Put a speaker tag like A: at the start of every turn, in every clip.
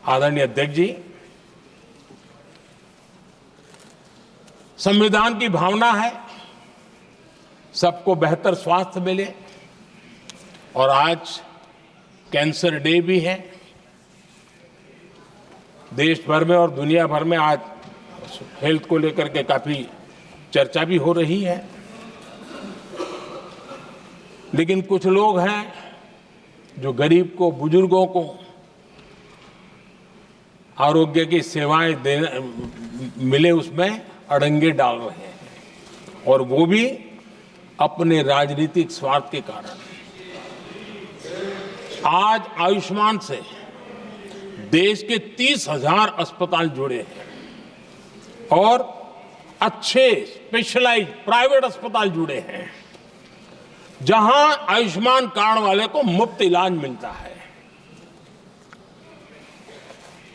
A: आदरणीय अध्यक्ष जी, संविधान की भावना है सबको बेहतर स्वास्थ्य मिले और आज कैंसर डे भी है। देश भर में और दुनिया भर में आज हेल्थ को लेकर के काफी चर्चा भी हो रही है, लेकिन कुछ लोग हैं जो गरीब को, बुजुर्गों को आरोग्य की सेवाएं देने मिले उसमें अड़ंगे डाल रहे हैं, और वो भी अपने राजनीतिक स्वार्थ के कारण। आज आयुष्मान से देश के 30,000 अस्पताल जुड़े हैं और अच्छे स्पेशलाइज्ड प्राइवेट अस्पताल जुड़े हैं, जहां आयुष्मान कार्ड वाले को मुफ्त इलाज मिलता है।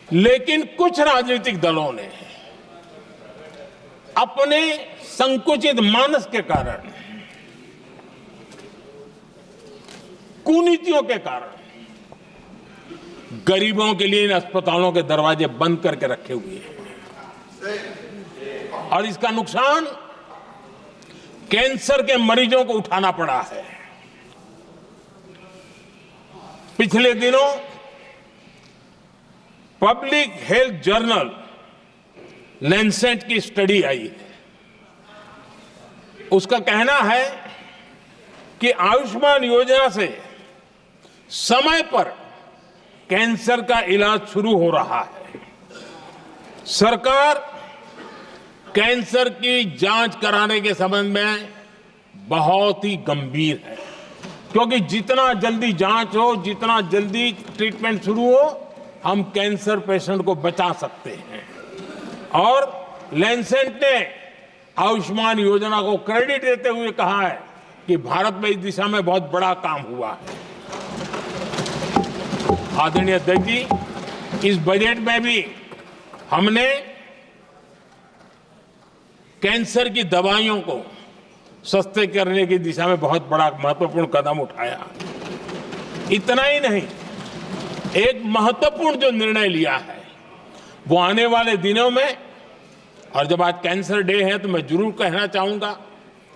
A: लेकिन कुछ राजनीतिक दलों ने अपने संकुचित मानस के कारण, कुनीतियों के कारण गरीबों के लिए इन अस्पतालों के दरवाजे बंद करके रखे हुए हैं, और इसका नुकसान कैंसर के मरीजों को उठाना पड़ा है। पिछले दिनों पब्लिक हेल्थ जर्नल लैंसेट की स्टडी आई है। उसका कहना है कि आयुष्मान योजना से समय पर कैंसर का इलाज शुरू हो रहा है। सरकार कैंसर की जांच कराने के संबंध में बहुत ही गंभीर है, क्योंकि जितना जल्दी जांच हो, जितना जल्दी ट्रीटमेंट शुरू हो, हम कैंसर पेशेंट को बचा सकते हैं। और लैंसेट ने आयुष्मान योजना को क्रेडिट देते हुए कहा है कि भारत में इस दिशा में बहुत बड़ा काम हुआ है। आदरणीय अध्यक्ष जी, इस बजट में भी हमने कैंसर की दवाइयों को सस्ते करने की दिशा में बहुत बड़ा महत्वपूर्ण कदम उठाया। इतना ही नहीं, एक महत्वपूर्ण जो निर्णय लिया है वो आने वाले दिनों में, और जब आज कैंसर डे है तो मैं जरूर कहना चाहूंगा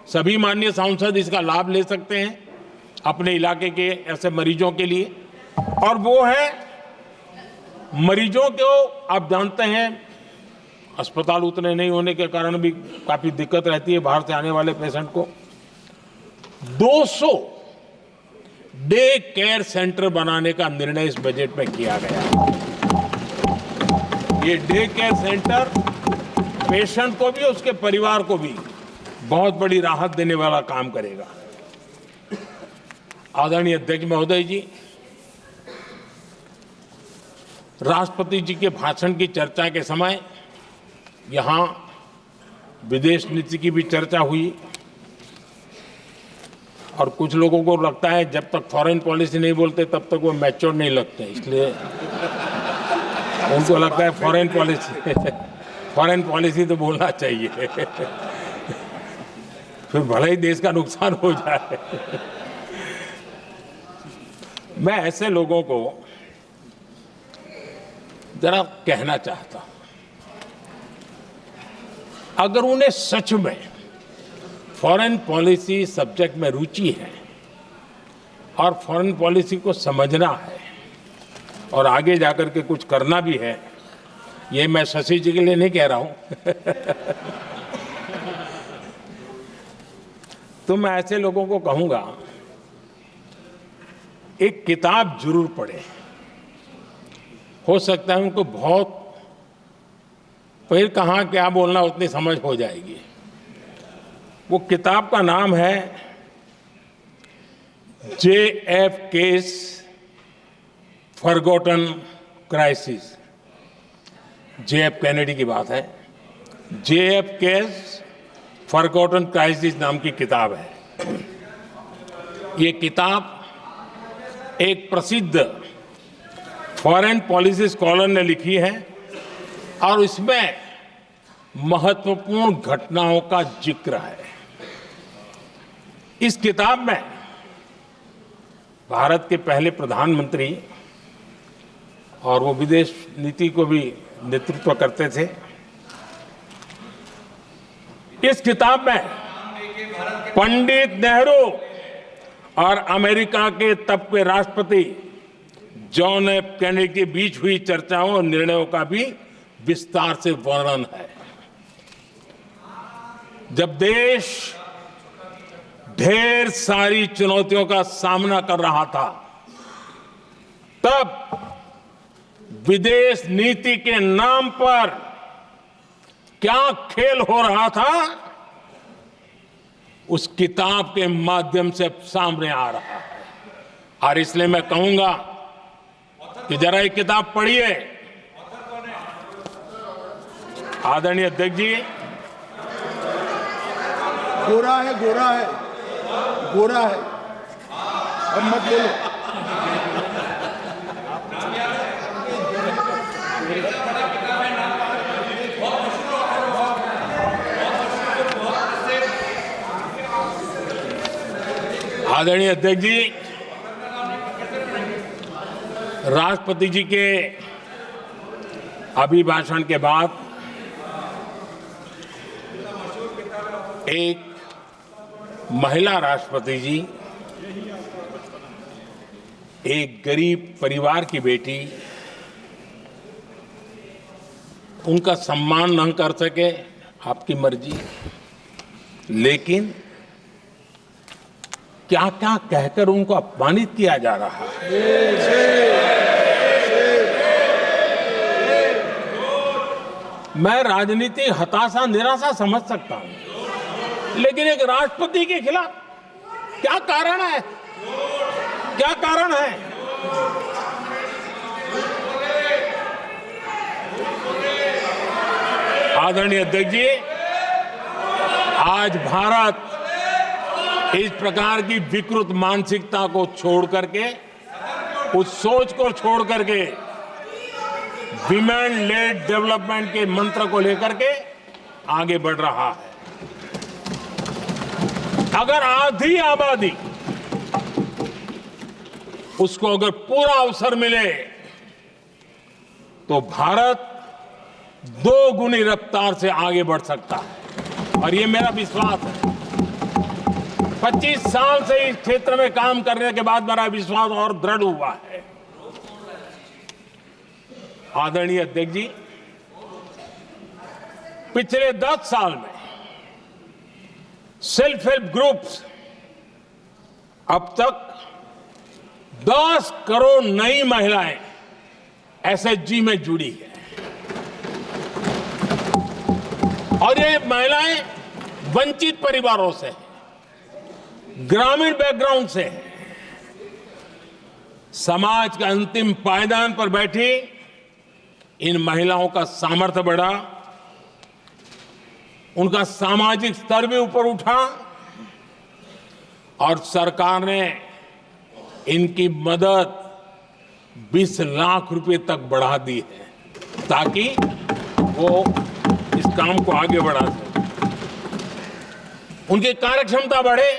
A: सभी माननीय सांसद इसका लाभ ले सकते हैं अपने इलाके के ऐसे मरीजों के लिए, और वो है मरीजों को, आप जानते हैं अस्पताल उतने नहीं होने के कारण भी काफी दिक्कत रहती है बाहर से आने वाले पेशेंट को। 200 डे केयर सेंटर बनाने का निर्णय इस बजट में किया गया। ये डे केयर सेंटर पेशेंट को भी, उसके परिवार को भी बहुत बड़ी राहत देने वाला काम करेगा। आदरणीय अध्यक्ष महोदय जी, राष्ट्रपति जी के भाषण की चर्चा के समय यहां विदेश नीति की भी चर्चा हुई, और कुछ लोगों को लगता है जब तक फॉरेन पॉलिसी नहीं बोलते तब तक वो मैच्योर नहीं लगते, इसलिए उनको लगता है फॉरेन पॉलिसी तो बोलना चाहिए फिर भले ही देश का नुकसान हो जाए। मैं ऐसे लोगों को जरा कहना चाहता हूं, अगर उन्हें सच में फॉरेन पॉलिसी सब्जेक्ट में रुचि है और फॉरेन पॉलिसी को समझना है और आगे जाकर के कुछ करना भी है, ये मैं शशि जी के लिए नहीं कह रहा हूं तो मैं ऐसे लोगों को कहूंगा एक किताब जरूर पढ़े। हो सकता है उनको बहुत फिर कहाँ क्या बोलना उतनी समझ हो जाएगी। वो किताब का नाम है JF case forgotten crisis. JF Kennedy की बात है। JF केस फॉरगॉटन क्राइसिस नाम की किताब है। ये किताब एक प्रसिद्ध फॉरेन पॉलिसी स्कॉलर ने लिखी है, और इसमें महत्वपूर्ण घटनाओं का जिक्र है। इस किताब में भारत के पहले प्रधानमंत्री और वो विदेश नीति को भी नेतृत्व करते थे। इस किताब में पंडित नेहरू और अमेरिका के तब के राष्ट्रपति जॉन एफ कैनेडी के बीच हुई चर्चाओं और निर्णयों का भी विस्तार से वर्णन है। जब देश ढेर सारी चुनौतियों का सामना कर रहा था, तब विदेश नीति के नाम पर क्या खेल हो रहा था, उस किताब के माध्यम से सामने आ रहा है। और इसलिए मैं कहूंगा कि जरा ये किताब पढ़िए। आदरणीय अध्यक्ष जी,
B: गोरा है, गोरा है, गोरा है, अब मत बोलो।
A: आदरणीय अध्यक्ष जी, राष्ट्रपति जी के अभिभाषण के बाद एक महिला राष्ट्रपति जी एक गरीब परिवार की बेटी, उनका सम्मान न कर सके, आपकी मर्जी, लेकिन क्या क्या कहकर उनको अपमानित किया जा रहा है। मैं राजनीति हताशा निराशा समझ सकता हूं, लेकिन एक राष्ट्रपति के खिलाफ क्या कारण है, क्या कारण है? आदरणीय अध्यक्ष जी, आज भारत इस प्रकार की विकृत मानसिकता को छोड़ करके, उस सोच को छोड़ करके विमेन लेड डेवलपमेंट के मंत्र को लेकर के आगे बढ़ रहा है। अगर आधी आबादी उसको अगर पूरा अवसर मिले तो भारत 2 गुनी रफ्तार से आगे बढ़ सकता है, और ये मेरा विश्वास है। 25 साल से इस क्षेत्र में काम करने के बाद मेरा विश्वास और दृढ़ हुआ है। आदरणीय अध्यक्ष जी, पिछले 10 साल में सेल्फ हेल्प ग्रुप्स अब तक 10 करोड़ नई महिलाएं एसएचजी में जुड़ी है, और ये महिलाएं वंचित परिवारों से, ग्रामीण बैकग्राउंड से, समाज के अंतिम पायदान पर बैठी इन महिलाओं का सामर्थ्य बढ़ा, उनका सामाजिक स्तर भी ऊपर उठा, और सरकार ने इनकी मदद 20 लाख रुपए तक बढ़ा दी है, ताकि वो इस काम को आगे बढ़ा सके, उनकी कार्यक्षमता बढ़े,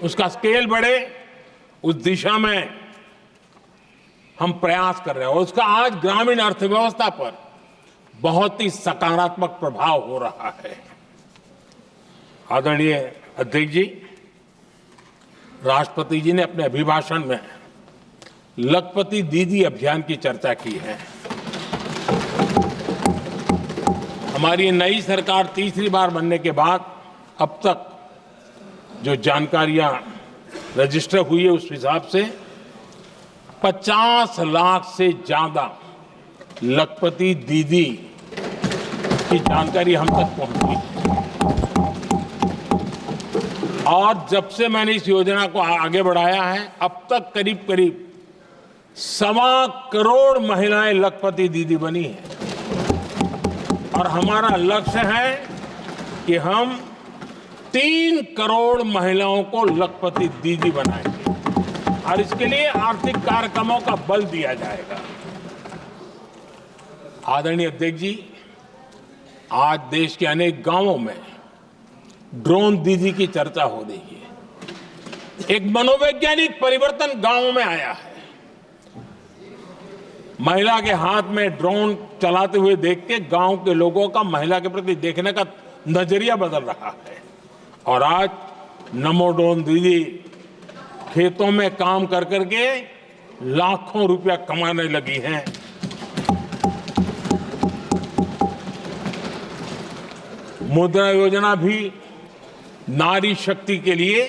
A: उसका स्केल बढ़े। उस दिशा में हम प्रयास कर रहे हैं, और उसका आज ग्रामीण अर्थव्यवस्था पर बहुत ही सकारात्मक प्रभाव हो रहा है। आदरणीय अध्यक्ष जी, राष्ट्रपति जी ने अपने अभिभाषण में लखपति दीदी अभियान की चर्चा की है। हमारी नई सरकार तीसरी बार बनने के बाद अब तक जो जानकारियां रजिस्टर हुई है, उस हिसाब से 50 लाख से ज्यादा लखपति दीदी की जानकारी हम तक पहुंची, और जब से मैंने इस योजना को आगे बढ़ाया है, अब तक करीब करीब 1.25 करोड़ महिलाएं लखपति दीदी बनी हैं, और हमारा लक्ष्य है कि हम 3 करोड़ महिलाओं को लखपति दीदी बनाएंगे, और इसके लिए आर्थिक कार्यक्रमों का बल दिया जाएगा। आदरणीय अध्यक्ष जी, आज देश के अनेक गांवों में ड्रोन दीदी की चर्चा हो रही है। एक मनोवैज्ञानिक परिवर्तन गांवों में आया है। महिला के हाथ में ड्रोन चलाते हुए देख के गांव के लोगों का महिला के प्रति देखने का नजरिया बदल रहा है। और आज नमो ड्रोन दीदी खेतों में काम कर करके लाखों रुपया कमाने लगी हैं। मुद्रा योजना भी नारी शक्ति के लिए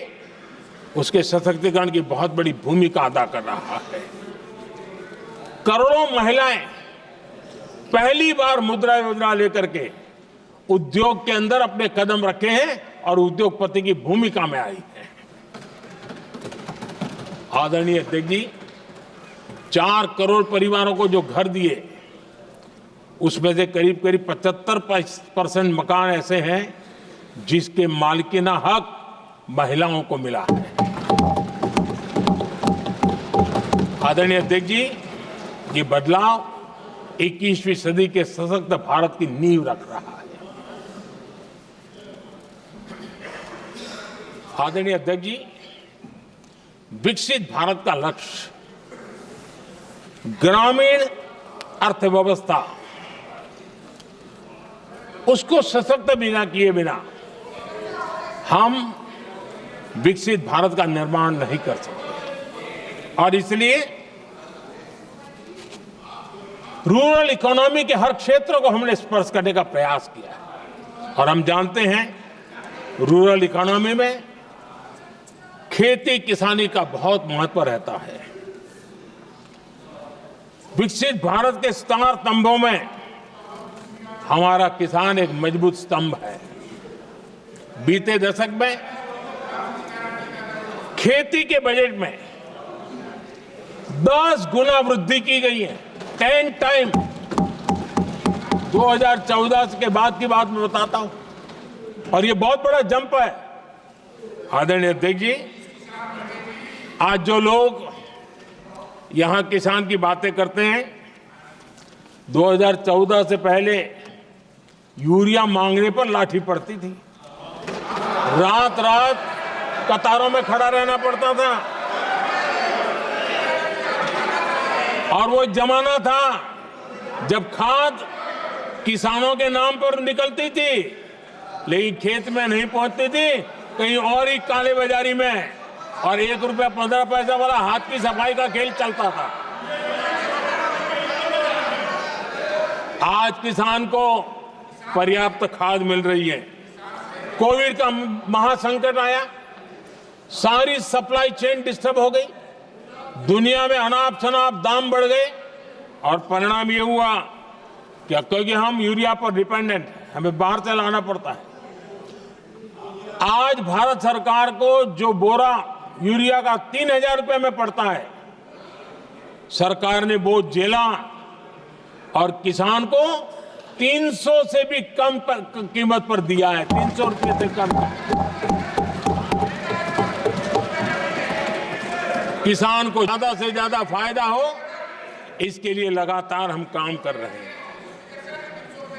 A: उसके सशक्तिकरण की बहुत बड़ी भूमिका अदा कर रहा है। करोड़ों महिलाएं पहली बार मुद्रा योजना लेकर के उद्योग के अंदर अपने कदम रखे हैं और उद्योगपति की भूमिका में आई है। आदरणीय अध्यक्ष जी, 4 करोड़ परिवारों को जो घर दिए उसमें से करीब करीब 75% मकान ऐसे हैं जिसके मालिकाना हक महिलाओं को मिला है। आदरणीय अध्यक्ष जी, ये बदलाव 21वीं सदी के सशक्त भारत की नींव रख रहा है। आदरणीय अध्यक्ष जी, विकसित भारत का लक्ष्य ग्रामीण अर्थव्यवस्था उसको सशक्त बिना किए बिना हम विकसित भारत का निर्माण नहीं कर सकते। और इसलिए रूरल इकोनॉमी के हर क्षेत्र को हमने स्पर्श करने का प्रयास किया है। और हम जानते हैं रूरल इकोनॉमी में खेती किसानी का बहुत महत्व रहता है। विकसित भारत के 4 स्तंभों में हमारा किसान एक मजबूत स्तंभ है। बीते दशक में खेती के बजट में 10 गुना वृद्धि की गई है, 10 टाइम। 2014 के बाद की बात मैं बताता हूं, और ये बहुत बड़ा जंप है। आदरणीय अध्यक्ष जी, आज जो लोग यहां किसान की बातें करते हैं, 2014 से पहले यूरिया मांगने पर लाठी पड़ती थी, रात रात कतारों में खड़ा रहना पड़ता था। और वो जमाना था जब खाद किसानों के नाम पर निकलती थी लेकिन खेत में नहीं पहुंचती थी, कहीं और ही काले बाजारी में, और 1 रुपया 15 पैसा वाला हाथ की सफाई का खेल चलता था। आज किसान को पर्याप्त खाद मिल रही है। कोविड का महासंकट आया, सारी सप्लाई चेन डिस्टर्ब हो गई, दुनिया में अनाप शनाप दाम बढ़ गए, और परिणाम ये हुआ कि क्योंकि हम यूरिया पर डिपेंडेंट, हमें बाहर से लाना पड़ता है। आज भारत सरकार को जो बोरा यूरिया का 3000 रुपए में पड़ता है, सरकार ने वो झेला और किसान को 300 से भी कम कीमत पर दिया है, 300 रुपए से कम। किसान को ज्यादा से ज्यादा फायदा हो, इसके लिए लगातार हम काम कर रहे हैं।